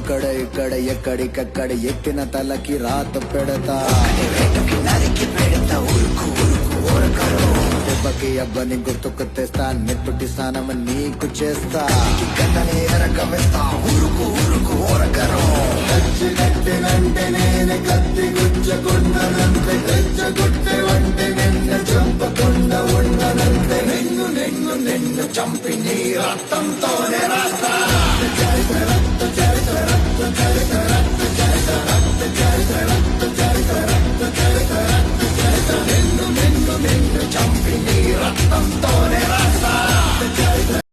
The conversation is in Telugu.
అక్కడ ఇక్కడ ఎక్కడికక్కడ ఎక్కిన తలకి రాత పెడతా దెబ్బకి అబ్బని గుర్తుకు తెస్తా నెత్తుటి స్నానం నీకు చేస్తా కన్నని ఎరకమిస్తా ఉరుకు ఉరుకు ఓరకరు కచ్చినట్టినంటే నేను కత్తి గుచ్చకుండనంతే తెచ్చగొట్టే వంటి నిన్ను చంపకుండా ఉండనంతే నిన్ను నిన్ను నిన్ను చంపి నీ రక్తంతోనే రాస్తా